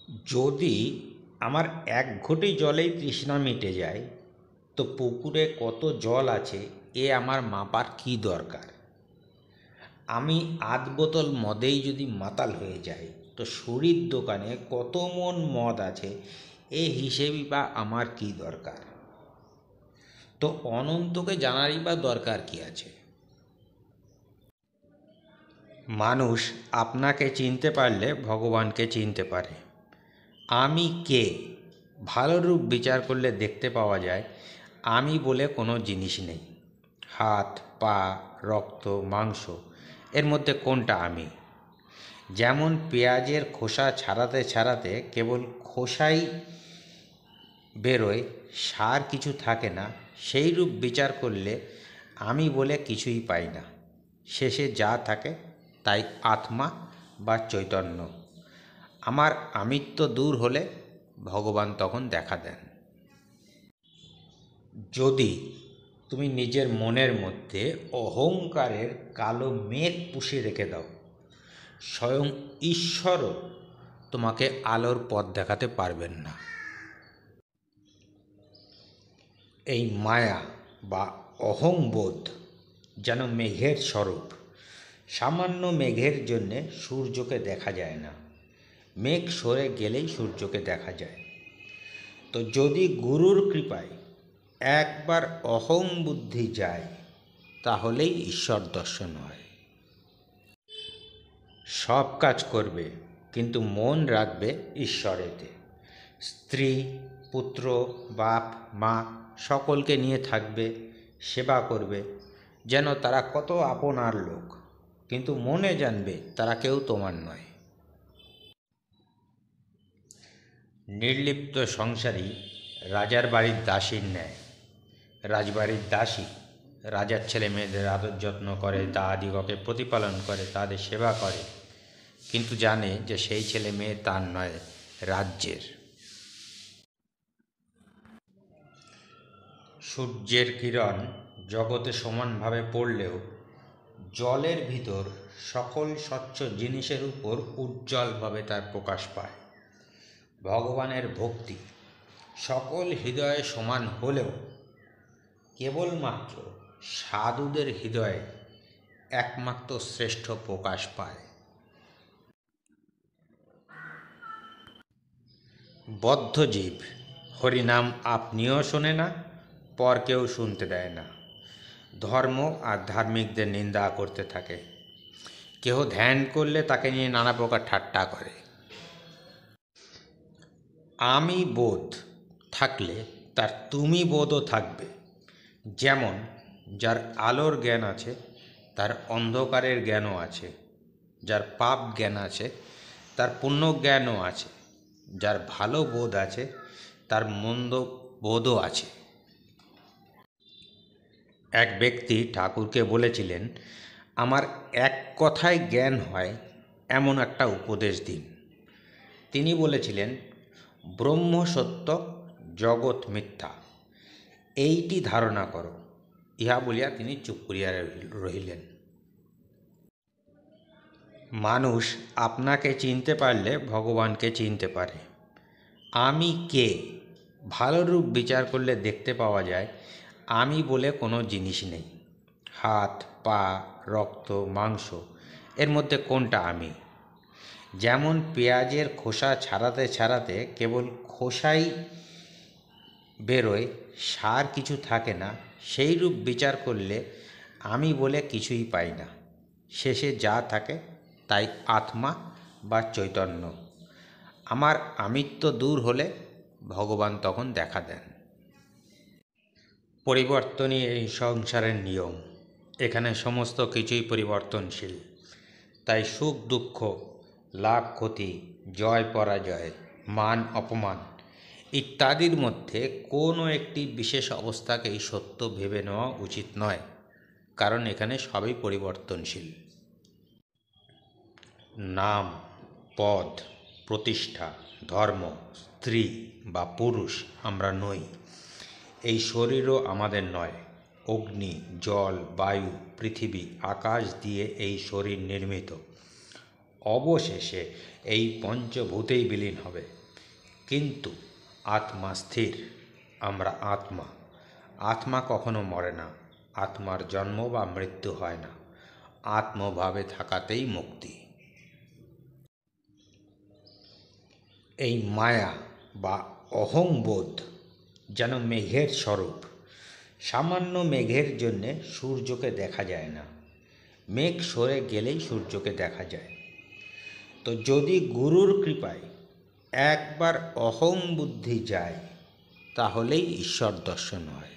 যদি আমার এক ঘটি জলেই তৃষ্ণা মিটে যায়, তো পুকুরে কত জল আছে এ আমার মাপার কী দরকার? আমি আধ বোতল মদেই যদি মাতাল হয়ে যাই, তো সুরির দোকানে কত মন মদ আছে এ হিসেবই বা আমার কী দরকার? তো অনন্তকে জানারই বা দরকার কী আছে? মানুষ আপনাকে চিনতে পারলে ভগবানকে চিনতে পারে। আমি কে ভালো রূপ বিচার করলে দেখতে পাওয়া যায় আমি বলে কোনো জিনিস নেই। হাত, পা, রক্ত, মাংস, এর মধ্যে কোনটা আমি? যেমন পেঁয়াজের খোসা ছাড়াতে ছাড়াতে কেবল খোসাই বেরোয়, সার কিছু থাকে না, সেই রূপ বিচার করলে আমি বলে কিছুই পাই না। শেষে যা থাকে তাই আত্মা বা চৈতন্য। আমার আমিত্ব দূর হলে ভগবান তখন দেখা দেন। যদি তুমি নিজের মনের মধ্যে অহংকারের কালো মেঘ পুষে রেখে দাও, স্বয়ং ঈশ্বরও তোমাকে আলোর পথ দেখাতে পারবেন না। এই মায়া বা অহংবোধ যেন মেঘের স্বরূপ। সামান্য মেঘের জন্যে সূর্যকে দেখা যায় না, মেঘ সরে গেলেই সূর্যকে দেখা যায়। তো যদি গুরুর কৃপায় একবার অহং বুদ্ধি যায়, তাহলেই ঈশ্বর দর্শন হয়। সব কাজ করবে, কিন্তু মন রাখবে ঈশ্বরেতে। স্ত্রী, পুত্র, বাপ, মা সকলকে নিয়ে থাকবে, সেবা করবে যেন তারা কত আপনার লোক, কিন্তু মনে জানবে তারা কেউ তোমার নয়। নির্লিপ্ত সংসারী রাজার বাড়ির দাসীর ন্যায়। রাজবাড়ির দাসী রাজার ছেলে মেয়েদের আদর যত্ন করে, তাহাদিগকে প্রতিপালন করে, তাদের সেবা করে, কিন্তু জানে যে সেই ছেলে মেয়ে তার নয়, রাজ্যের। সূর্যের কিরণ জগতে সমানভাবে পড়লেও জলের ভিতর সকল স্বচ্ছ জিনিসের উপর উজ্জ্বলভাবে তার প্রকাশ পায়। ভগবানের ভক্তি সকল হৃদয়ে সমান হলেও কেবলমাত্র সাধুদের হৃদয়ে একমাত্র শ্রেষ্ঠ প্রকাশ পায়। বদ্ধ জীব হরিনাম আপনিও শোনে না, পর কেউ শুনতে দেয় না। ধর্ম আর ধার্মিকদের নিন্দা করতে থাকে। কেহ ধ্যান করলে তাকে নিয়ে নানা প্রকার ঠাট্টা করে। আমি বোধ থাকলে তার তুমি বোধও থাকবে। যেমন যার আলোর জ্ঞান আছে তার অন্ধকারের জ্ঞানও আছে, যার পাপ জ্ঞান আছে তার পুণ্য জ্ঞানও আছে, যার ভালো বোধ আছে তার মন্দ বোধও আছে। এক ব্যক্তি ঠাকুরকে বলেছিলেন, আমার এক কথায় জ্ঞান হয় এমন একটা উপদেশ দিন। তিনি বলেছিলেন, ব্রহ্ম সত্য, জগৎ মিথ্যা, এইটি ধারণা করো। ইহা বলিয়া তিনি চুপ করিয়া রহিলেন। মানুষ আপনাকে চিনতে পারলে ভগবানকে চিনতে পারে। আমি কে ভালো রূপ বিচার করলে দেখতে পাওয়া যায় আমি বলে কোনো জিনিস নেই। হাত, পা, রক্ত, মাংস, এর মধ্যে কোনটা আমি? যেমন পেঁয়াজের খোসা ছাড়াতে ছাড়াতে কেবল খোসাই বেরোয়, সার কিছু থাকে না, সেই রূপ বিচার করলে আমি বলে কিছুই পাই না। শেষে যা থাকে তাই আত্মা বা চৈতন্য। আমার আমিত্ব দূর হলে ভগবান তখন দেখা দেন। পরিবর্তনই এই সংসারের নিয়ম। এখানে সমস্ত কিছুই পরিবর্তনশীল। তাই সুখ দুঃখ, লাভ ক্ষতি, জয় পরাজয়, মান অপমান ইত্যাদির মধ্যে কোনো একটি বিশেষ অবস্থাকেই সত্য ভেবে নেওয়া উচিত নয়, কারণ এখানে সবই পরিবর্তনশীল। নাম, পদ, প্রতিষ্ঠা, ধর্ম, স্ত্রী বা পুরুষ আমরা নই। এই শরীরও আমাদের নয়। অগ্নি, জল, বায়ু, পৃথিবী, আকাশ দিয়ে এই শরীর নির্মিত। অবশেষে এই পঞ্চভূতেই বিলীন হবে। কিন্তু আত্মা স্থির। আমরা আত্মা। আত্মা কখনো মরে না। আত্মার জন্ম বা মৃত্যু হয় না। আত্মভাবে থাকাতেই মুক্তি। এই মায়া বা অহংবোধ যেন মেঘের স্বরূপ। সামান্য মেঘের জন্যে সূর্যকে দেখা যায় না। মেঘ সরে গেলেই সূর্যকে দেখা যায়। তো যদি গুরুর কৃপায় একবার অহং বুদ্ধি যায়, তাহলেই ঈশ্বর দর্শন হয়।